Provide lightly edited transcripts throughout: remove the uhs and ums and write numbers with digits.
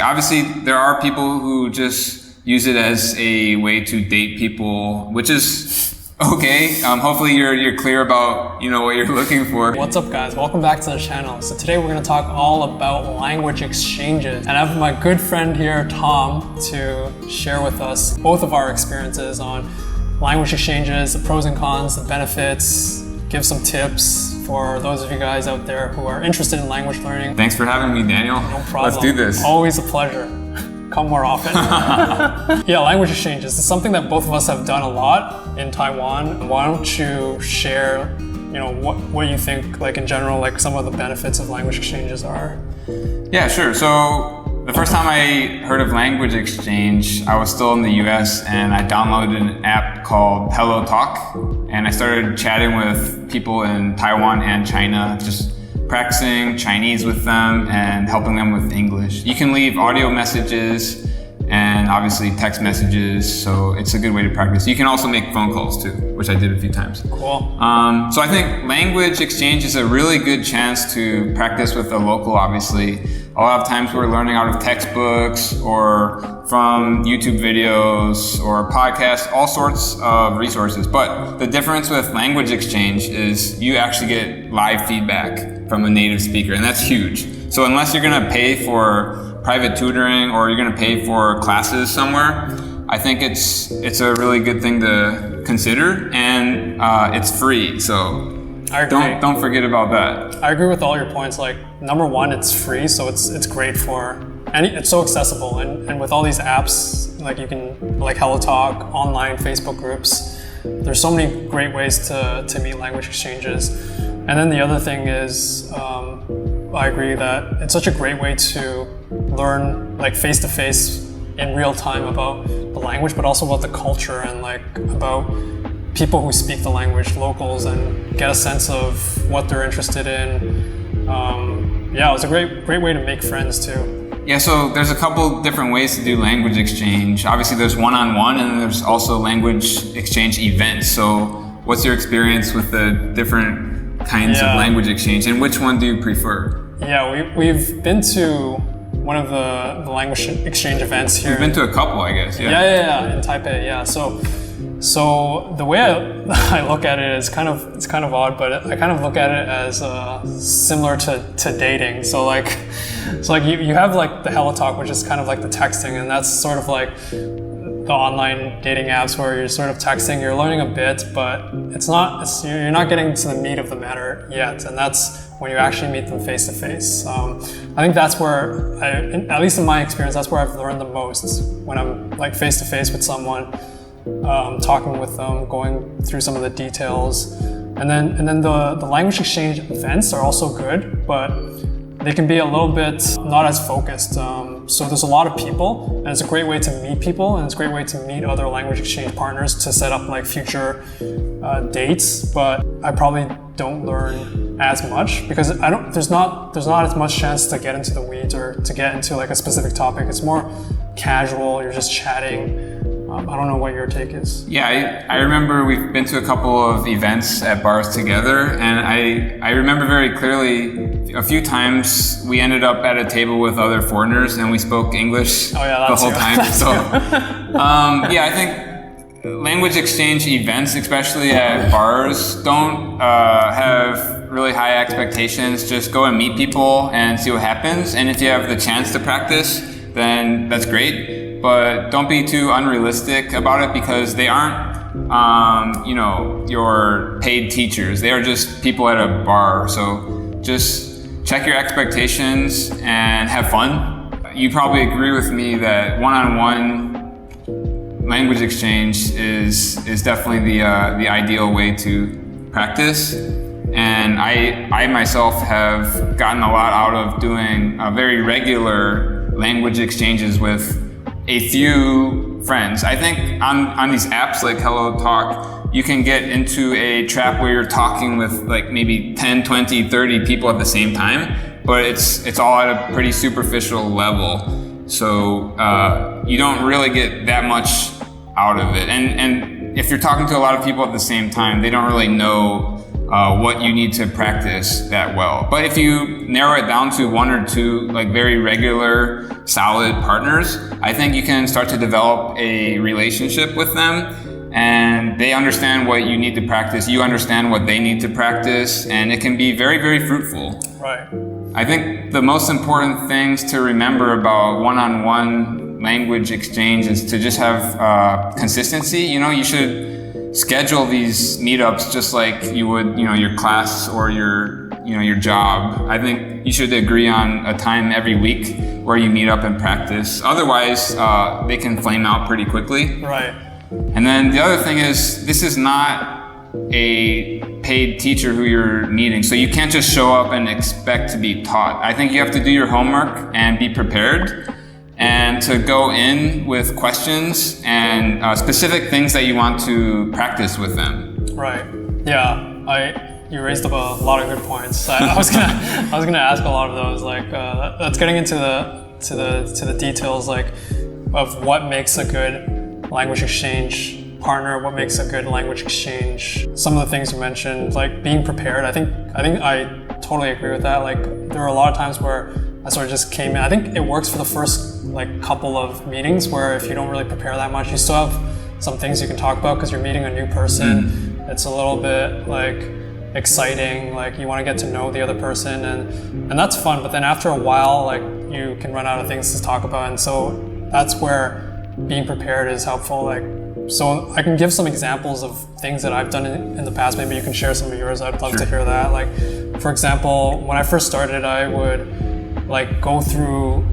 Obviously, there are people who just use it as a way to date people, which is okay. Hopefully you're clear about, what you're looking for. What's up, guys? Welcome back to the channel. So today we're going to talk all about language exchanges. And I have my good friend here, Tom, to share with us both of our experiences on language exchanges, the pros and cons, the benefits, give some tips for those of you guys out there who are interested in language learning. Thanks for having me, Daniel. No problem. Let's do this. Always a pleasure. Come more often. Yeah, language exchanges. It's something that both of us have done a lot in Taiwan. Why don't you share, what you think, like in general, like some of the benefits of language exchanges are? Yeah, sure. So the first time I heard of language exchange, I was still in the US and I downloaded an app called HelloTalk, and I started chatting with people in Taiwan and China, just practicing Chinese with them and helping them with English. You can leave audio messages and obviously text messages, so it's a good way to practice. You can also make phone calls too, which I did a few times. Cool. So I think language exchange is a really good chance to practice with a local, obviously. A lot of times we're learning out of textbooks or from YouTube videos or podcasts, all sorts of resources. But the difference with language exchange is you actually get live feedback from a native speaker, and that's huge. So unless you're gonna pay for private tutoring or you're gonna pay for classes somewhere, I think it's a really good thing to consider, and it's free. So I agree. Don't forget about that. I agree with all your points. Like, number one, it's free, so it's great and it's so accessible. And with all these apps, like you can, like HelloTalk, online Facebook groups, there's so many great ways to meet language exchanges. And then the other thing is, I agree that it's such a great way to learn, like face to face in real time about the language, but also about the culture and like about people who speak the language, locals, and get a sense of what they're interested in. Yeah, it was a great way to make friends too. Yeah, so there's a couple different ways to do language exchange. Obviously there's one-on-one, and there's also language exchange events. So what's your experience with the different kinds of language exchange, and which one do you prefer? Yeah, we've been to one of the language exchange events here. We've been to a couple, I guess. Yeah, in Taipei. Yeah, so the way I look at it is kind of odd, but I kind of look at it as similar to dating. So like you have like the HelloTalk, which is kind of like the texting, and that's sort of like the online dating apps where you're sort of texting, you're learning a bit, but you're not getting to the meat of the matter yet, and that's when you actually meet them face to face. I think that's where, at least in my experience, that's where I've learned the most, when I'm like face to face with someone, talking with them, going through some of the details. And then the language exchange events are also good, but they can be a little bit not as focused. So there's a lot of people, and it's a great way to meet people, and it's a great way to meet other language exchange partners to set up like future dates. But I probably don't learn as much because there's not as much chance to get into the weeds or to get into like a specific topic. It's more casual, you're just chatting. I don't know what your take is. Yeah, I remember we've been to a couple of events at bars together, and I remember very clearly a few times we ended up at a table with other foreigners and we spoke English the whole time. I think language exchange events, especially at bars, don't have really high expectations. Just go and meet people and see what happens. And if you have the chance to practice, then that's great. But don't be too unrealistic about it, because they aren't, your paid teachers. They are just people at a bar. So just check your expectations and have fun. You probably agree with me that one-on-one language exchange is definitely the ideal way to practice. And I myself have gotten a lot out of doing very regular language exchanges with a few friends. I think on these apps like HelloTalk, you can get into a trap where you're talking with like maybe 10, 20, 30 people at the same time, but it's all at a pretty superficial level. So you don't really get that much out of it. And if you're talking to a lot of people at the same time, they don't really know what you need to practice that well. But if you narrow it down to 1 or 2 like very regular, solid partners, I think you can start to develop a relationship with them, and they understand what you need to practice, you understand what they need to practice, and it can be very, very fruitful. Right. I think the most important things to remember about one-on-one language exchange is to just have consistency. You should schedule these meetups just like you would, your class or your job. I think you should agree on a time every week where you meet up and practice. Otherwise, they can flame out pretty quickly. Right. And then the other thing is, this is not a paid teacher who you're meeting, so you can't just show up and expect to be taught. I think you have to do your homework and be prepared, and to go in with questions and specific things that you want to practice with them. Right. Yeah. You raised up a lot of good points. I was gonna ask a lot of those. Like that's getting into the details, like of what makes a good language exchange partner, what makes a good language exchange. Some of the things you mentioned, like being prepared. I think I totally agree with that. Like there were a lot of times where I sort of just came in. I think it works for the first couple of meetings where if you don't really prepare that much, you still have some things you can talk about because you're meeting a new person. It's a little bit exciting, you want to get to know the other person, and that's fun. But then after a while, you can run out of things to talk about, and so that's where being prepared is helpful. So I can give some examples of things that I've done in the past. Maybe you can share some of yours. I'd love to hear that. For example, when I first started, I would go through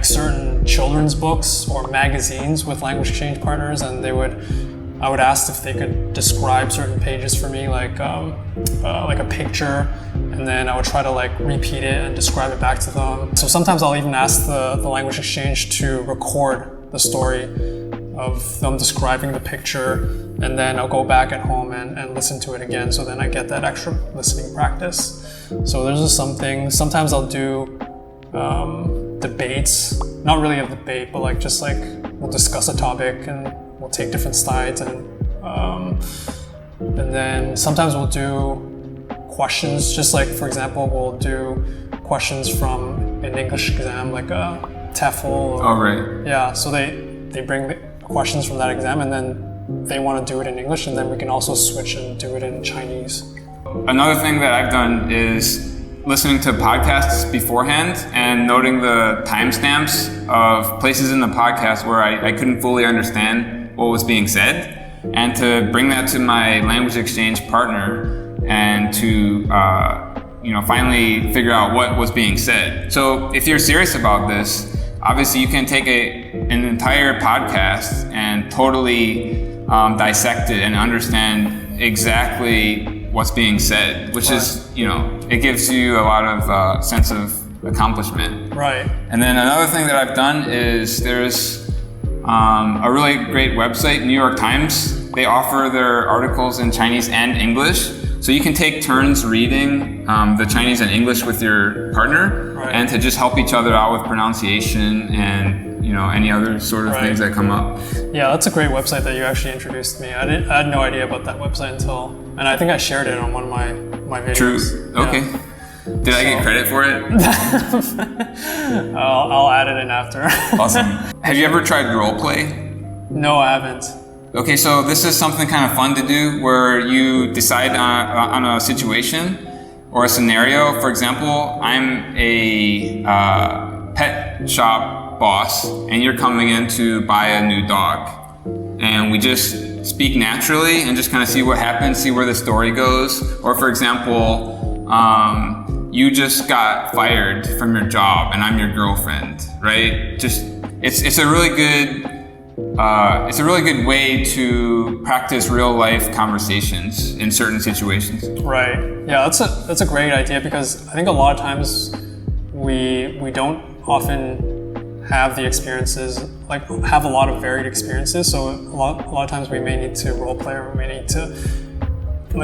certain children's books or magazines with language exchange partners, and I would ask if they could describe certain pages for me, like a picture, and then I would try to repeat it and describe it back to them. So sometimes I'll even ask the language exchange to record the story of them describing the picture, and then I'll go back at home and listen to it again, so then I get that extra listening practice. So there's just some things. Sometimes I'll do debates, not really a debate, but we'll discuss a topic and we'll take different sides, and then sometimes we'll do questions, just for example, we'll do questions from an English exam, like a TEFL. Right. Yeah, so they bring the questions from that exam, and then they want to do it in English, and then we can also switch and do it in Chinese. Another thing that I've done is listening to podcasts beforehand and noting the timestamps of places in the podcast where I couldn't fully understand what was being said, and to bring that to my language exchange partner and to finally figure out what was being said. So if you're serious about this, obviously you can take an entire podcast and totally dissect it and understand exactly what's being said, which is, it gives you a lot of sense of accomplishment. Right. And then another thing that I've done is there's a really great website, New York Times. They offer their articles in Chinese and English. So you can take turns reading the Chinese and English with your partner, right, and to just help each other out with pronunciation and any other sort of things that come up. Yeah, that's a great website that you actually introduced me. I had no idea about that website and I think I shared it on one of my videos. True. Okay. Yeah. Did I get credit for it? I'll add it in after. Awesome. Have you ever tried Roleplay? No, I haven't. Okay, so this is something kind of fun to do where you decide on a situation or a scenario. For example, I'm a pet shop boss and you're coming in to buy a new dog. And we just speak naturally and just kind of see what happens, see where the story goes. Or for example, you just got fired from your job and I'm your girlfriend, right? It's a really good way to practice real life conversations in certain situations. Right. Yeah, that's a great idea, because I think a lot of times we don't often have the experiences, have a lot of varied experiences. So a lot of times we may need to role play, or we may need to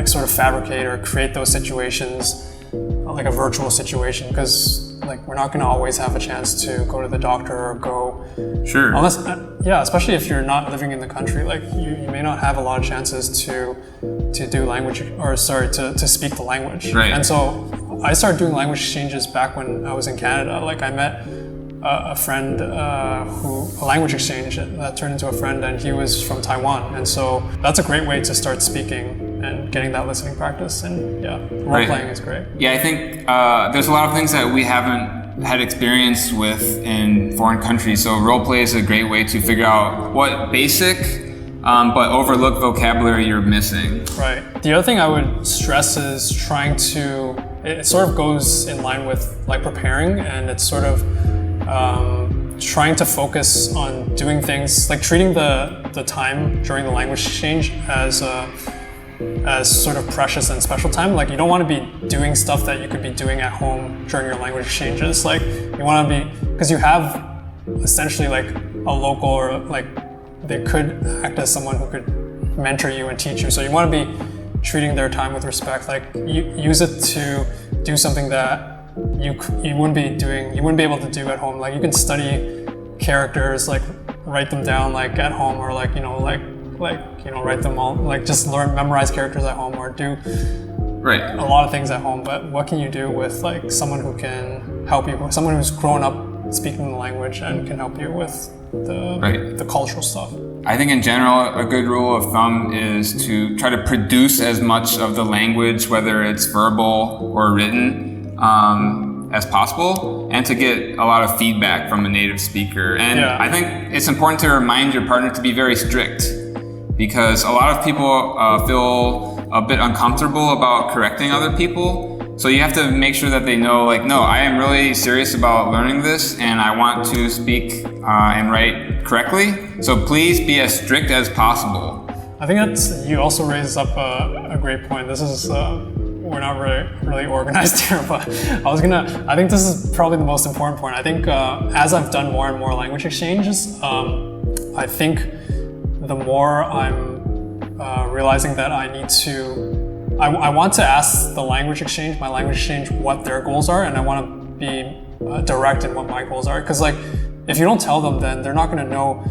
sort of fabricate or create those situations, like a virtual situation, because we're not going to always have a chance to go to the doctor or go Sure. Unless, especially if you're not living in the country, like you may not have a lot of chances to do language, to speak the language. Right. And so I started doing language exchanges back when I was in Canada. Like I met a friend a language exchange that turned into a friend, and he was from Taiwan. And so that's a great way to start speaking and getting that listening practice. And role-playing is great. Yeah, I think there's a lot of things that we haven't had experience with in foreign countries. So role-play is a great way to figure out what basic but overlooked vocabulary you're missing. Right. The other thing I would stress is it sort of goes in line with like preparing, and it's sort of trying to focus on doing things like treating the time during the language exchange as sort of precious and special time. Like you don't want to be doing stuff that you could be doing at home during your language exchanges. Like you want to be, because you have essentially like a local, or like they could act as someone who could mentor you and teach you. So you want to be treating their time with respect. Like use it to do something that you wouldn't be able to do at home. Like you can study characters, like write them down like at home, or like write them all, like just memorize characters at home, or do a lot of things at home. But what can you do with like someone who can help you, someone who's grown up speaking the language and can help you with the cultural stuff? I think in general, a good rule of thumb is to try to produce as much of the language, whether it's verbal or written, as possible, and to get a lot of feedback from a native speaker. And I think it's important to remind your partner to be very strict, because a lot of people feel a bit uncomfortable about correcting other people. So you have to make sure that they know, like, no, I am really serious about learning this, and I want to speak and write correctly. So please be as strict as possible. I think you also raised up a great point. This is we're not really organized here, but I think this is probably the most important point. I think as I've done more and more language exchanges, I think the more I'm realizing that I need to, I want to ask my language exchange, what their goals are, and I want to be direct in what my goals are. Because like, if you don't tell them, then they're not going to know,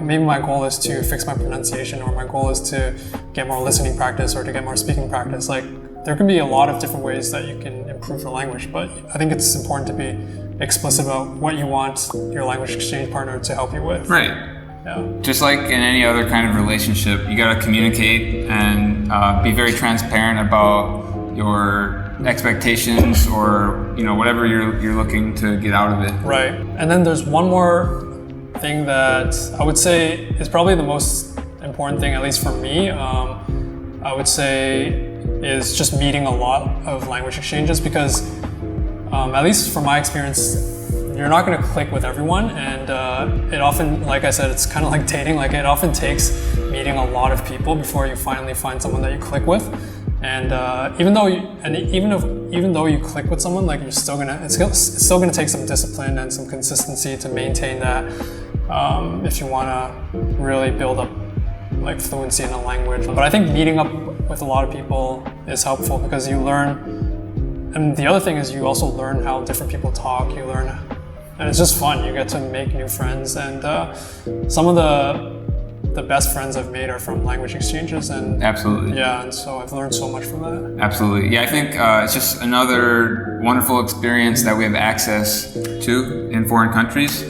maybe my goal is to fix my pronunciation, or my goal is to get more listening practice, or to get more speaking practice. Like, there can be a lot of different ways that you can improve your language, but I think it's important to be explicit about what you want your language exchange partner to help you with. Right. Yeah. Just like in any other kind of relationship, you got to communicate and be very transparent about your expectations, or whatever you're looking to get out of it. Right. And then there's one more thing that I would say is probably the most important thing, at least for me. I would say is just meeting a lot of language exchanges, because at least from my experience, you're not going to click with everyone, and it often, like I said, it's kind of like dating. Like it often takes meeting a lot of people before you finally find someone that you click with. And even though you click with someone, like it's still gonna take some discipline and some consistency to maintain that. If you want to really build up like fluency in a language. But I think meeting up with a lot of people is helpful, because you learn. And the other thing is you also learn how different people talk. You learn. And it's just fun. You get to make new friends, and some of the best friends I've made are from language exchanges. And absolutely. Yeah, and so I've learned so much from that. Absolutely. Yeah, I think it's just another wonderful experience that we have access to in foreign countries.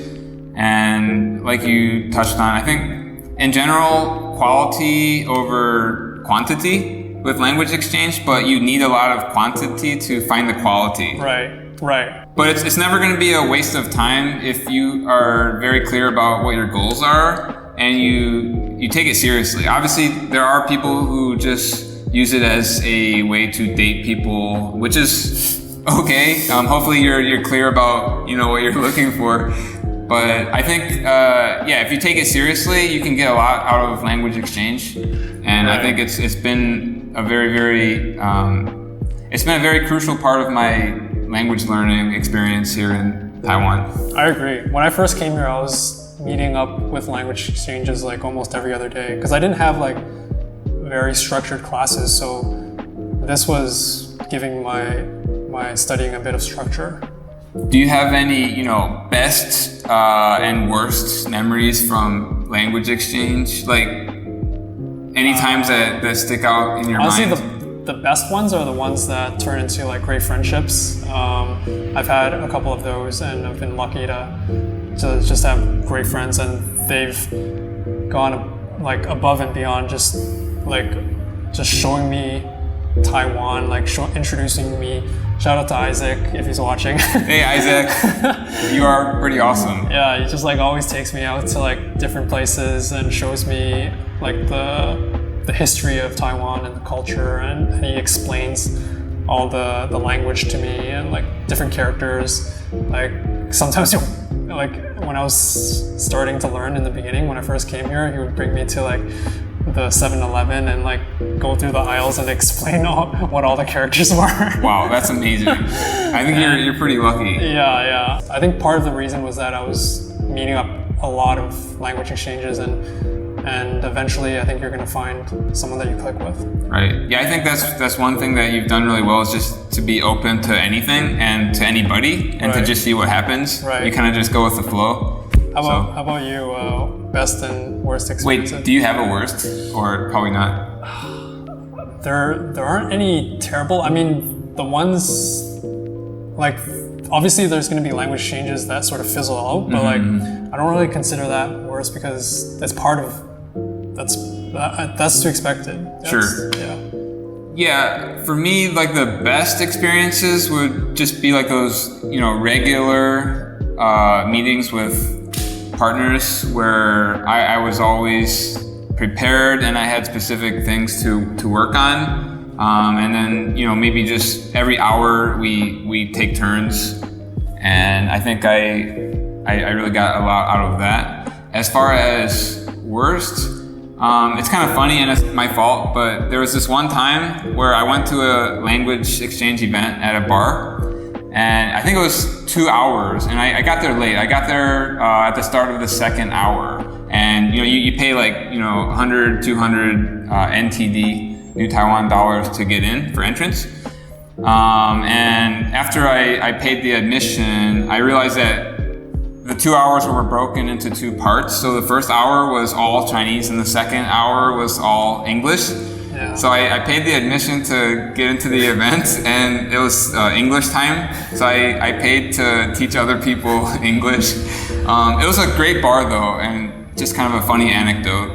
And like you touched on, I think in general, quality over quantity with language exchange, but you need a lot of quantity to find the quality. Right. But it's never going to be a waste of time if you are very clear about what your goals are and you take it seriously. Obviously, there are people who just use it as a way to date people, which is okay. Hopefully, you're clear about what you're looking for. But I think if you take it seriously, you can get a lot out of language exchange, and I think it's been a very crucial part of my language learning experience here in Taiwan. I agree. When I first came here, I was meeting up with language exchanges like almost every other day, because I didn't have like very structured classes. So this was giving my studying a bit of structure. Do you have any, best and worst memories from language exchange? Like any times that stick out in your mind? Honestly, the best ones are the ones that turn into like great friendships. I've had a couple of those, and I've been lucky to just have great friends, and they've gone like above and beyond just showing me Taiwan, like introducing me. Shout out to Isaac if he's watching. Hey Isaac, you are pretty awesome. Yeah, he just like always takes me out to like different places and shows me like the history of Taiwan and the culture, and he explains all the language to me and like different characters. Like sometimes like when I was starting to learn in the beginning, when I first came here, he would bring me to like the 7-Eleven and like go through the aisles and explain what all the characters were. Wow, that's amazing. I think you're pretty lucky. Yeah. I think part of the reason was that I was meeting up a lot of language exchanges, and eventually I think you're gonna find someone that you click with. Right. Yeah, I think that's one thing that you've done really well, is just to be open to anything and to anybody, and to just see what happens. Right. You kind of just go with the flow. How about you? Best and worst experiences? Wait, do you have a worst, or probably not? There aren't any terrible. I mean, the ones like obviously there's going to be language changes that sort of fizzle out, but like I don't really consider that worse because that's part of that's to expected. Sure. Yeah. Yeah, for me, like the best experiences would just be like those, regular meetings with partners where I was always prepared and I had specific things to work on. And then, maybe just every hour we take turns. And I think I really got a lot out of that. As far as worst, it's kind of funny and it's my fault, but there was this one time where I went to a language exchange event at a bar, and I think it was 2 hours, and I got there late. I got there at the start of the second hour, and you pay like 100, 200 NTD, New Taiwan dollars, to get in for entrance. And after I paid the admission, I realized that the 2 hours were broken into two parts. So the first hour was all Chinese and the second hour was all English. Yeah. So I paid the admission to get into the event, and it was English time. So I paid to teach other people English. It was a great bar though, and just kind of a funny anecdote.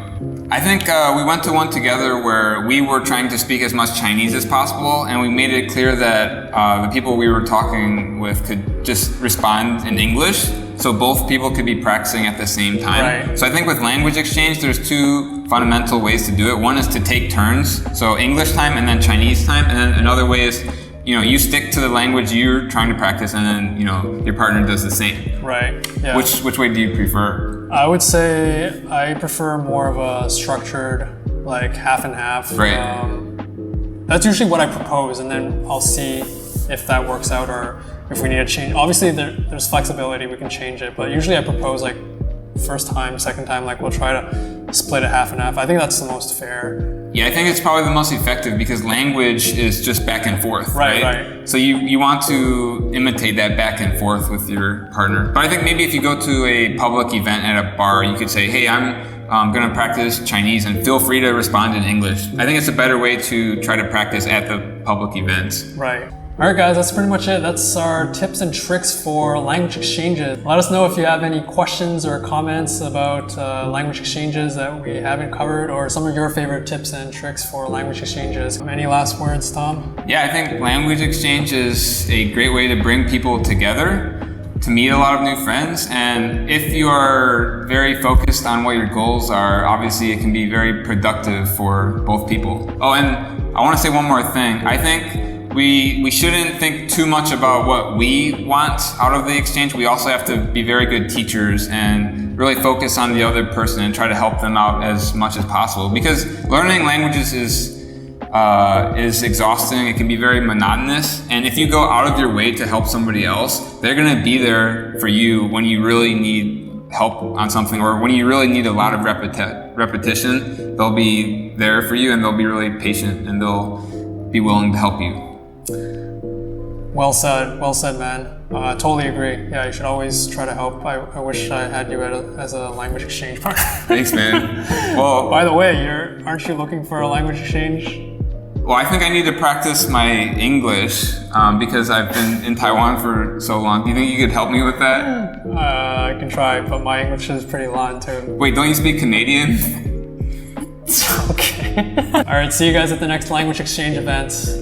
I think we went to one together where we were trying to speak as much Chinese as possible, and we made it clear that the people we were talking with could just respond in English, so both people could be practicing at the same time. Right. So I think with language exchange, there's two fundamental ways to do it. One is to take turns, so English time and then Chinese time, and then another way is you stick to the language you're trying to practice, and then your partner does the same. Right. Yeah. Which way do you prefer? I would say I prefer more of a structured, like half and half. Right. That's usually what I propose, and then I'll see if that works out or if we need to change. Obviously, there's flexibility, we can change it, but usually I propose like first time, second time, like we'll try to split it half and half. I think that's the most fair. Yeah, I think it's probably the most effective because language is just back and forth, right? So you want to imitate that back and forth with your partner. But I think maybe if you go to a public event at a bar, you could say, hey, I'm going to practice Chinese and feel free to respond in English. I think it's a better way to try to practice at the public events. Right. All right, guys, that's pretty much it. That's our tips and tricks for language exchanges. Let us know if you have any questions or comments about language exchanges that we haven't covered, or some of your favorite tips and tricks for language exchanges. Any last words, Tom? Yeah, I think language exchange is a great way to bring people together, to meet a lot of new friends. And if you are very focused on what your goals are, obviously it can be very productive for both people. Oh, and I want to say one more thing. I think we shouldn't think too much about what we want out of the exchange. We also have to be very good teachers and really focus on the other person and try to help them out as much as possible. Because learning languages is exhausting. It can be very monotonous. And if you go out of your way to help somebody else, they're going to be there for you when you really need help on something, or when you really need a lot of repetition. They'll be there for you, and they'll be really patient, and they'll be willing to help you. Well said, man. Totally agree. Yeah, you should always try to help. I wish I had you as a language exchange partner. Thanks, man. Well, by the way, aren't you looking for a language exchange? Well, I think I need to practice my English because I've been in Taiwan for so long. Do you think you could help me with that? I can try, but my English is pretty long too. Wait, don't you speak Canadian? Okay. All right, see you guys at the next language exchange events.